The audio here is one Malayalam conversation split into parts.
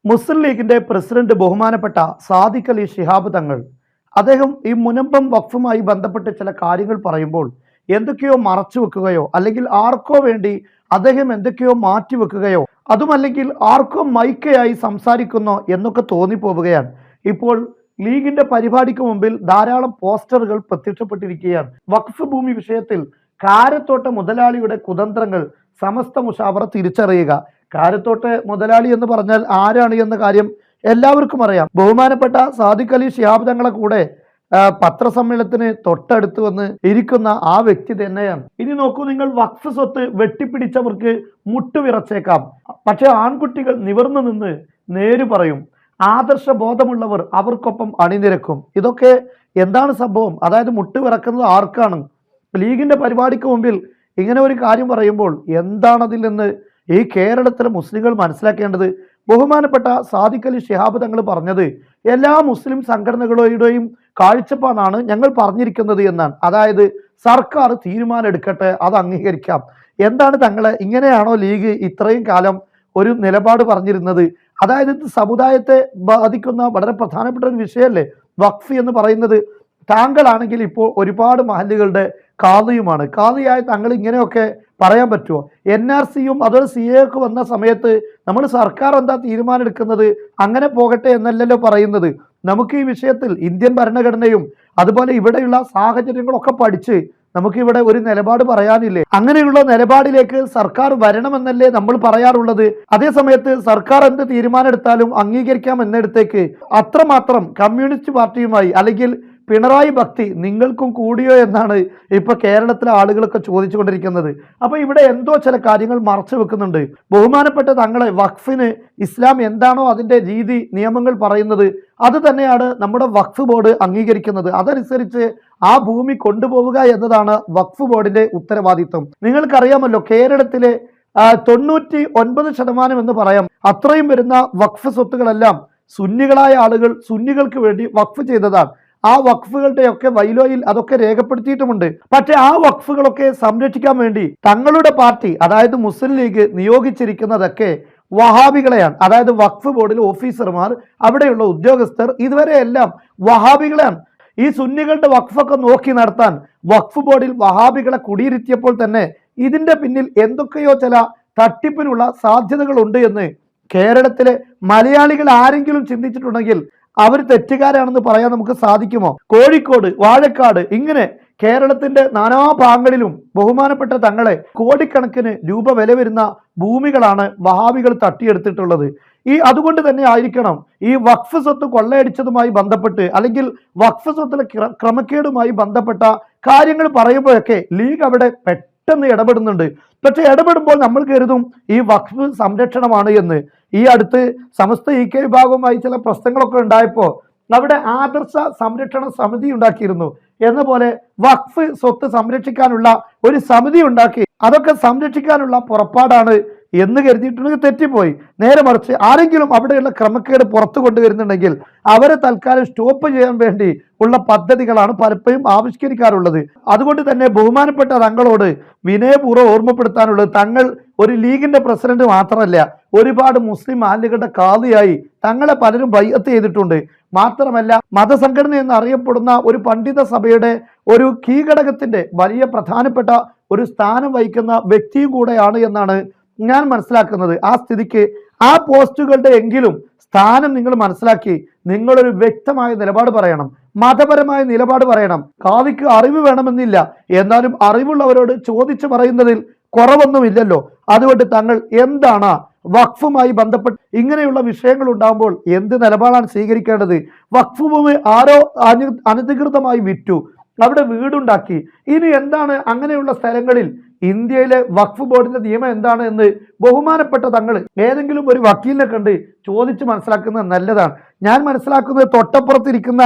മുസ്ലിം ലീഗിന്റെ പ്രസിഡന്റ് ബഹുമാനപ്പെട്ട സാദിഖ് അലി ശിഹാബ് തങ്ങൾ അദ്ദേഹം ഈ മുനമ്പം വഖഫുമായി ബന്ധപ്പെട്ട് ചില കാര്യങ്ങൾ പറയുമ്പോൾ എന്തൊക്കെയോ മറച്ചു വെക്കുകയോ അല്ലെങ്കിൽ ആർക്കോ വേണ്ടി അദ്ദേഹം എന്തൊക്കെയോ മാറ്റി വെക്കുകയോ അതുമല്ലെങ്കിൽ ആർക്കോ മൈക്കയായി സംസാരിക്കുന്നോ എന്നൊക്കെ തോന്നിപ്പോവുകയാണ്. ഇപ്പോൾ ലീഗിന്റെ പരിപാടിക്ക് മുമ്പിൽ ധാരാളം പോസ്റ്ററുകൾ പ്രത്യക്ഷപ്പെട്ടിരിക്കുകയാണ്. വഖഫ് ഭൂമി വിഷയത്തിൽ കാരത്തോട്ട മുതലാളിയുടെ കുതന്ത്രങ്ങൾ സമസ്ത മുഷാവറ തിരിച്ചറിയുക. കാരത്തോട്ട് മുതലാളി എന്ന് പറഞ്ഞാൽ ആരാണ് എന്ന കാര്യം എല്ലാവർക്കും അറിയാം. ബഹുമാനപ്പെട്ട സാദിഖ് അലി ശിഹാബ് തങ്ങളെ കൂടെ പത്രസമ്മേളനത്തിന് തൊട്ടടുത്ത് വന്ന് ഇരിക്കുന്ന ആ വ്യക്തി തന്നെയാണ്. ഇനി നോക്കൂ, നിങ്ങൾ വഖഫ് സ്വത്ത് വെട്ടിപ്പിടിച്ചവർക്ക് മുട്ടുവിറച്ചേക്കാം, പക്ഷെ ആൺകുട്ടികൾ നിവർന്നു നിന്ന് നേര് പറയും. ആദർശ ബോധമുള്ളവർ അവർക്കൊപ്പം അണിനിരക്കും. ഇതൊക്കെ എന്താണ് സംഭവം? അതായത് മുട്ടുവിറക്കുന്നത് ആർക്കാണ്? ലീഗിന്റെ പരിപാടിക്ക് മുമ്പിൽ ഇങ്ങനെ ഒരു കാര്യം പറയുമ്പോൾ എന്താണതിൽ നിന്ന് ഈ കേരളത്തിലെ മുസ്ലിങ്ങൾ മനസ്സിലാക്കേണ്ടത്? ബഹുമാനപ്പെട്ട സാദിഖ് അലി ശിഹാബ് തങ്ങൾ പറഞ്ഞത് എല്ലാ മുസ്ലിം സംഘടനകളുടെയും കാഴ്ചപ്പാടാണ് ഞങ്ങൾ പറഞ്ഞിരിക്കുന്നത് എന്നാണ്. അതായത് സർക്കാർ തീരുമാനം എടുക്കട്ടെ, അത് അംഗീകരിക്കാം. എന്താണ് തങ്ങളെ, ഇങ്ങനെയാണോ ലീഗ് ഇത്രയും കാലം ഒരു നിലപാട് പറഞ്ഞിരുന്നത്? അതായത് സമുദായത്തെ ബാധിക്കുന്ന വളരെ പ്രധാനപ്പെട്ട ഒരു വിഷയമല്ലേ വഖഫ് എന്ന് പറയുന്നത്. താങ്കളാണെങ്കിൽ ഇപ്പോൾ ഒരുപാട് മഹല്ലുകളുടെ കാദിയുമാണ്. കാദിയായ താങ്കൾ ഇങ്ങനെയൊക്കെ പറയാൻ പറ്റുമോ? NRCയും അതൊരു CA ഒക്കെ വന്ന സമയത്ത് നമ്മൾ സർക്കാർ എന്താ തീരുമാനം എടുക്കുന്നത് അങ്ങനെ പോകട്ടെ എന്നല്ലല്ലോ പറയുന്നത്. നമുക്ക് ഈ വിഷയത്തിൽ ഇന്ത്യൻ ഭരണഘടനയും അതുപോലെ ഇവിടെയുള്ള സാഹചര്യങ്ങളൊക്കെ പഠിച്ച് നമുക്കിവിടെ ഒരു നിലപാട് പറയാനില്ലേ? അങ്ങനെയുള്ള നിലപാടിലേക്ക് സർക്കാർ വരണമെന്നല്ലേ നമ്മൾ പറയാറുള്ളത്. അതേ സമയത്ത് സർക്കാർ എന്ത് തീരുമാനം എടുത്താലും അംഗീകരിക്കാം എന്നിടത്തേക്ക് അത്രമാത്രം കമ്മ്യൂണിസ്റ്റ് പാർട്ടിയുമായി അല്ലെങ്കിൽ പിണറായി ഭക്തി നിങ്ങൾക്കും കൂടിയോ എന്നാണ് ഇപ്പൊ കേരളത്തിലെ ആളുകളൊക്കെ ചോദിച്ചുകൊണ്ടിരിക്കുന്നത്. അപ്പൊ ഇവിടെ എന്തോ ചില കാര്യങ്ങൾ മറച്ചു വെക്കുന്നുണ്ട്. ബഹുമാനപ്പെട്ട തങ്ങളെ വഖഫിന് ഇസ്ലാം എന്താണോ അതിന്റെ രീതി നിയമങ്ങൾ പറയുന്നത് അത് തന്നെയാണ് നമ്മുടെ വഖഫ് ബോർഡ് അംഗീകരിക്കുന്നത്. അതനുസരിച്ച് ആ ഭൂമി കൊണ്ടുപോവുക എന്നതാണ് വഖഫ് ബോർഡിന്റെ ഉത്തരവാദിത്വം. നിങ്ങൾക്കറിയാമല്ലോ, കേരളത്തിലെ 99% എന്ന് പറയാം അത്രയും വരുന്ന വഖഫ് സ്വത്തുകളെല്ലാം സുന്നികളായ ആളുകൾ സുന്നികൾക്ക് വേണ്ടി വഖഫ് ചെയ്തതാണ്. ആ വഖഫുകളുടെയൊക്കെ വൈലോയിൽ അതൊക്കെ രേഖപ്പെടുത്തിയിട്ടുമുണ്ട്. പക്ഷെ ആ വഖഫുകളൊക്കെ സംരക്ഷിക്കാൻ വേണ്ടി തങ്ങളുടെ പാർട്ടി അതായത് മുസ്ലിം ലീഗ് നിയോഗിച്ചിരിക്കുന്നതൊക്കെ വഹാബികളെയാണ്. അതായത് വഖഫ് ബോർഡിൽ ഓഫീസർമാർ, അവിടെയുള്ള ഉദ്യോഗസ്ഥർ ഇതുവരെ എല്ലാം വഹാബികളെയാണ്. ഈ സുന്നികളുടെ വഖഫൊക്കെ നോക്കി നടത്താൻ വഖഫ് ബോർഡിൽ വഹാബികളെ കുടിയിരുത്തിയപ്പോൾ തന്നെ ഇതിന്റെ പിന്നിൽ എന്തൊക്കെയോ ചില തട്ടിപ്പിനുള്ള സാധ്യതകളുണ്ട് എന്ന് കേരളത്തിലെ മലയാളികൾ ആരെങ്കിലും ചിന്തിച്ചിട്ടുണ്ടെങ്കിൽ അവർ തെറ്റുകാരാണെന്ന് പറയാൻ നമുക്ക് സാധിക്കുമോ? കോഴിക്കോട്, വാഴക്കാട്, ഇങ്ങനെ കേരളത്തിന്റെ നാനാഭാഗങ്ങളിലും ബഹുമാനപ്പെട്ട തങ്ങളെ കോടിക്കണക്കിന് രൂപ വില വരുന്ന ഭൂമികളാണ് വഹാബികൾ തട്ടിയെടുത്തിട്ടുള്ളത്. അതുകൊണ്ട് തന്നെ ആയിരിക്കണം ഈ വഖഫ് സ്വത്ത് കൊള്ളയടിച്ചതുമായി ബന്ധപ്പെട്ട് അല്ലെങ്കിൽ വഖഫ് സ്വത്തിലെ ക്രമക്കേടുമായി ബന്ധപ്പെട്ട കാര്യങ്ങൾ പറയുമ്പോഴൊക്കെ ലീഗ് അവിടെ പെട്ടെന്ന് ഇടപെടുന്നുണ്ട്. പക്ഷെ ഇടപെടുമ്പോൾ നമ്മൾ കരുതും ഈ വഖഫ് സംരക്ഷണമാണ് എന്ന്. ഈ അടുത്ത് സമസ്ത EK വിഭാഗവുമായി ചില പ്രശ്നങ്ങളൊക്കെ ഉണ്ടായപ്പോൾ അവിടെ ആദർശ സംരക്ഷണ സമിതി ഉണ്ടാക്കിയിരുന്നു. എന്ന പോലെ വഖഫ് സ്വത്ത് സംരക്ഷിക്കാനുള്ള ഒരു സമിതി ഉണ്ടാക്കി. അതൊക്കെ സംരക്ഷിക്കാനുള്ള പുറപ്പാടാണ് എന്ന് കരുതിയിട്ടുണ്ടെങ്കിൽ തെറ്റിപ്പോയി. നേരെ മറിച്ച് ആരെങ്കിലും അവിടെയുള്ള ക്രമക്കേട് പുറത്തു കൊണ്ടുവരുന്നുണ്ടെങ്കിൽ അവരെ തൽക്കാലം സ്റ്റോപ്പ് ചെയ്യാൻ വേണ്ടി ഉള്ള പദ്ധതികളാണ് പലപ്പോഴും ആവിഷ്കരിക്കാറുള്ളത്. അതുകൊണ്ട് തന്നെ ബഹുമാനപ്പെട്ട തങ്ങളോട് വിനയപൂർവ്വം ഓർമ്മപ്പെടുത്താനുള്ളത്, തങ്ങൾ ഒരു ലീഗിന്റെ പ്രസിഡന്റ് മാത്രമല്ല, ഒരുപാട് മുസ്ലിം ആലുകളുടെ കാദിയായി തങ്ങളെ പലരും ബൈഅത്ത് ചെയ്തിട്ടുണ്ട്. മാത്രമല്ല മതസംഘടന എന്നറിയപ്പെടുന്ന ഒരു പണ്ഡിത സഭയുടെ ഒരു കീഘടകത്തിന്റെ വലിയ പ്രധാനപ്പെട്ട ഒരു സ്ഥാനം വഹിക്കുന്ന വ്യക്തിയും കൂടെയാണ് എന്നാണ് ഞാൻ മനസ്സിലാക്കുന്നത്. ആ സ്ഥിതിക്ക് ആ പോസ്റ്റുകളുടെ എങ്കിലും സ്ഥാനം നിങ്ങൾ മനസ്സിലാക്കി നിങ്ങളൊരു വ്യക്തമായ നിലപാട് പറയണം, മതപരമായ നിലപാട് പറയണം. കാദിക്ക് അറിവ് വേണമെന്നില്ല, എന്നാലും അറിവുള്ളവരോട് ചോദിച്ചു പറയുന്നതിൽ കുറവൊന്നുമില്ലല്ലോ. അതുകൊണ്ട് തങ്ങൾ എന്താണ് വഖഫുമായി ബന്ധപ്പെട്ട് ഇങ്ങനെയുള്ള വിഷയങ്ങൾ ഉണ്ടാകുമ്പോൾ എന്ത് നിലപാടാണ് സ്വീകരിക്കേണ്ടത്? വഖഫ് ഭൂമി ആരോ അനധികൃതമായി വിറ്റു, അവിടെ വീടുണ്ടാക്കി. ഇനി എന്താണ് അങ്ങനെയുള്ള സ്ഥലങ്ങളിൽ ഇന്ത്യയിലെ വഖഫ് ബോർഡിന്റെ നിയമം എന്താണ് എന്ന് ബഹുമാനപ്പെട്ട തങ്ങൾ ഏതെങ്കിലും ഒരു വക്കീലിനെ കണ്ട് ചോദിച്ച് മനസ്സിലാക്കുന്നത് നല്ലതാണ്. ഞാൻ മനസ്സിലാക്കുന്നത് തൊട്ടപ്പുറത്തിരിക്കുന്ന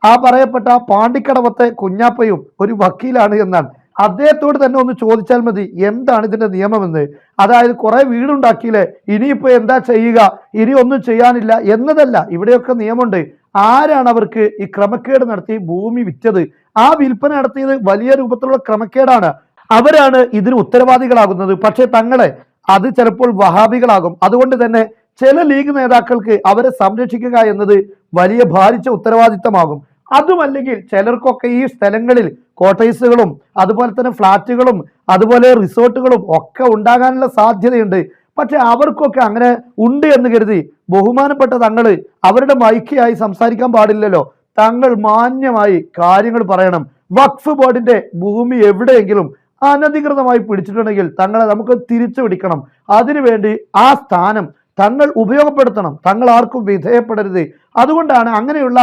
ആ പറയപ്പെട്ട പാണ്ടിക്കടവത്തെ കുഞ്ഞാപ്പയും ഒരു വക്കീലാണ് എന്നാണ്. അദ്ദേഹത്തോട് തന്നെ ഒന്ന് ചോദിച്ചാൽ മതി എന്താണ് ഇതിന്റെ നിയമമെന്ന്. അതായത് കുറെ വീടുണ്ടാക്കിയില്ലേ, ഇനിയിപ്പോ എന്താ ചെയ്യുക, ഇനി ഒന്നും ചെയ്യാനില്ല എന്നതല്ല. ഇവിടെയൊക്കെ നിയമമുണ്ട്. ആരാണ് അവർക്ക് ഈ ക്രമക്കേട് നടത്തി ഭൂമി വിറ്റത്? ആ വിൽപ്പന നടത്തിയത് വലിയ രൂപത്തിലുള്ള ക്രമക്കേടാണ്. അവരാണ് ഇതിന് ഉത്തരവാദികളാകുന്നത്. പക്ഷെ തങ്ങളെ അത് ചിലപ്പോൾ വഹാബികളാകും. അതുകൊണ്ട് തന്നെ ചില ലീഗ് നേതാക്കൾക്ക് അവരെ സംരക്ഷിക്കുക എന്നത് വലിയ ഭാരിച്ച ഉത്തരവാദിത്തമാകും. അതുമല്ലെങ്കിൽ ചിലർക്കൊക്കെ ഈ സ്ഥലങ്ങളിൽ കോട്ടേഴ്സുകളും അതുപോലെ തന്നെ ഫ്ളാറ്റുകളും അതുപോലെ റിസോർട്ടുകളും ഒക്കെ ഉണ്ടാകാനുള്ള സാധ്യതയുണ്ട്. പക്ഷെ അവർക്കൊക്കെ അങ്ങനെ ഉണ്ട് എന്ന് കരുതി ബഹുമാനപ്പെട്ട തങ്ങള് അവരുടെ മൈക്കിയായി സംസാരിക്കാൻ പാടില്ലല്ലോ. തങ്ങൾ മാന്യമായി കാര്യങ്ങൾ പറയണം. വഖഫ് ബോർഡിന്റെ ഭൂമി എവിടെയെങ്കിലും അനധികൃതമായി പിടിച്ചിട്ടുണ്ടെങ്കിൽ തങ്ങളെ നമുക്ക് തിരിച്ചു പിടിക്കണം. അതിനുവേണ്ടി ആ സ്ഥാനം തങ്ങൾ ഉപയോഗപ്പെടുത്തണം. തങ്ങൾ ആർക്കും വിധേയപ്പെടരുത്. അതുകൊണ്ടാണ് അങ്ങനെയുള്ള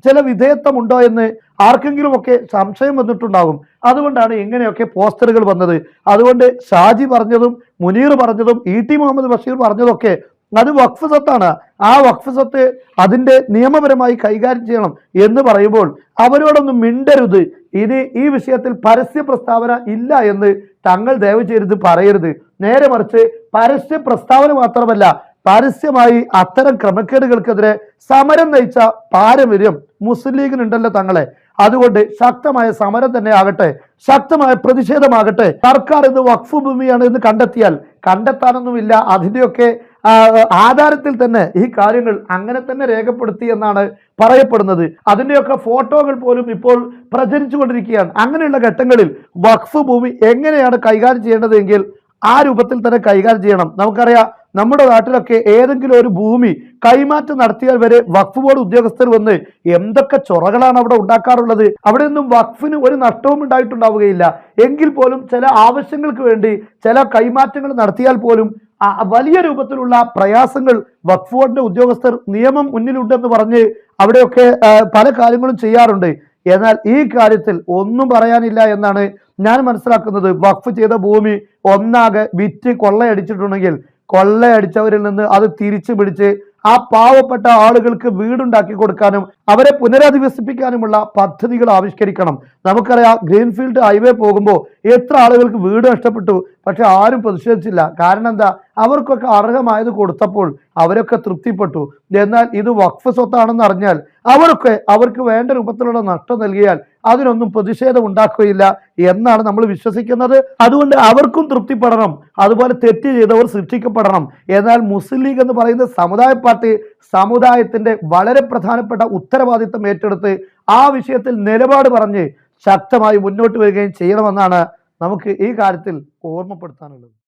ചില വിധേയത്വം ഉണ്ടോ എന്ന് ആർക്കെങ്കിലും ഒക്കെ സംശയം വന്നിട്ടുണ്ടാകും. അതുകൊണ്ടാണ് ഇങ്ങനെയൊക്കെ പോസ്റ്ററുകൾ വന്നത്. അതുകൊണ്ട് ഷാജി പറഞ്ഞതും മുനീർ പറഞ്ഞതും ഇ.ടി. മുഹമ്മദ് ബഷീർ പറഞ്ഞതൊക്കെ അത് വഖഫ് സ്വത്താണ്. ആ വഖഫ് സ്വത്ത് അതിന്റെ നിയമപരമായി കൈകാര്യം ചെയ്യണം എന്ന് പറയുമ്പോൾ അവരോടൊന്നും മിണ്ടരുത്. ഇനി ഈ വിഷയത്തിൽ പരസ്യ പ്രസ്താവന ഇല്ല എന്ന് തങ്ങൾ ദയവ് ചെയ്ത് പറയരുത്. നേരെ മറിച്ച് പരസ്യ പ്രസ്താവന മാത്രമല്ല, പരസ്യമായി അത്തരം ക്രമക്കേടുകൾക്കെതിരെ സമരം നയിച്ച പാരമ്പര്യം മുസ്ലിം ലീഗിനുണ്ടല്ലോ തങ്ങളെ. അതുകൊണ്ട് ശക്തമായ സമരം തന്നെ ആകട്ടെ, ശക്തമായ പ്രതിഷേധമാകട്ടെ. സർക്കാർ ഇത് വഖഫ് ഭൂമിയാണ് എന്ന് കണ്ടെത്താനൊന്നുമില്ല. അതിൻ്റെയൊക്കെ ആധാരത്തിൽ തന്നെ ഈ കാര്യങ്ങൾ അങ്ങനെ തന്നെ രേഖപ്പെടുത്തി എന്നാണ് പറയപ്പെടുന്നത്. അതിൻ്റെയൊക്കെ ഫോട്ടോകൾ പോലും ഇപ്പോൾ പ്രചരിച്ചു കൊണ്ടിരിക്കുകയാണ്. അങ്ങനെയുള്ള ഘട്ടങ്ങളിൽ വഖഫ് ഭൂമി എങ്ങനെയാണ് കൈകാര്യം ചെയ്യേണ്ടതെങ്കിൽ ആ രൂപത്തിൽ തന്നെ കൈകാര്യം ചെയ്യണം. നമുക്കറിയാം, നമ്മുടെ നാട്ടിലൊക്കെ ഏതെങ്കിലും ഒരു ഭൂമി കൈമാറ്റം നടത്തിയാൽ വരെ വഖഫ് ബോർഡ് ഉദ്യോഗസ്ഥർ വന്ന് എന്തൊക്കെ ചൊറകളാണ് അവിടെ ഉണ്ടാക്കാറുള്ളത്. അവിടെ ഒന്നും വഖഫിന് ഒരു നഷ്ടവും ഉണ്ടായിട്ടുണ്ടാവുകയില്ല. എങ്കിൽ പോലും ചില ആവശ്യങ്ങൾക്ക് വേണ്ടി ചില കൈമാറ്റങ്ങൾ നടത്തിയാൽ പോലും വലിയ രൂപത്തിലുള്ള പ്രയാസങ്ങൾ വഖഫ് ബോർഡിന്റെ ഉദ്യോഗസ്ഥർ നിയമം മുന്നിലുണ്ടെന്ന് പറഞ്ഞ് അവിടെയൊക്കെ പല കാര്യങ്ങളും ചെയ്യാറുണ്ട്. എന്നാൽ ഈ കാര്യത്തിൽ ഒന്നും പറയാനില്ല എന്നാണ് ഞാൻ മനസ്സിലാക്കുന്നത്. വഖഫ് ചെയ്ത ഭൂമി ഒന്നാകെ വിറ്റ് കൊള്ളയടിച്ചിട്ടുണ്ടെങ്കിൽ കൊള്ളയടിച്ചവരിൽ നിന്ന് അത് തിരിച്ചു പിടിച്ച് ആ പാവപ്പെട്ട ആളുകൾക്ക് വീടുണ്ടാക്കി കൊടുക്കാനും അവരെ പുനരധിവസിപ്പിക്കാനുമുള്ള പദ്ധതികൾ ആവിഷ്കരിക്കണം. നമുക്കറിയാം, ഗ്രീൻഫീൽഡ് ഹൈവേ പോകുമ്പോൾ എത്ര ആളുകൾക്ക് വീട് നഷ്ടപ്പെട്ടു. പക്ഷെ ആരും പ്രതിഷേധിച്ചില്ല. കാരണം എന്താ? അവർക്കൊക്കെ അർഹമായത് കൊടുത്തപ്പോൾ അവരൊക്കെ തൃപ്തിപ്പെട്ടു. എന്നാൽ ഇത് വഖഫ് സ്വത്താണെന്ന് അറിഞ്ഞാൽ അവർക്ക് വേണ്ട രൂപത്തിലുള്ള നഷ്ടം നൽകിയാൽ അതിനൊന്നും പ്രതിഷേധം ഉണ്ടാക്കുകയില്ല എന്നാണ് നമ്മൾ വിശ്വസിക്കുന്നത്. അതുകൊണ്ട് അവർക്കും തൃപ്തിപ്പെടണം, അതുപോലെ തെറ്റ് ചെയ്തവർ ശിക്ഷിക്കപ്പെടണം. എന്നാൽ മുസ്ലിം ലീഗ് എന്ന് പറയുന്ന സമുദായ പാർട്ടി സമുദായത്തിന്റെ വളരെ പ്രധാനപ്പെട്ട ഉത്തരവാദിത്തം ഏറ്റെടുത്ത് ആ വിഷയത്തിൽ നിലപാട് പറഞ്ഞ് ശക്തമായി മുന്നോട്ട് വരികയും ചെയ്യണമെന്നാണ് നമുക്ക് ഈ കാര്യത്തിൽ ഓർമ്മപ്പെടുത്താനുള്ളത്.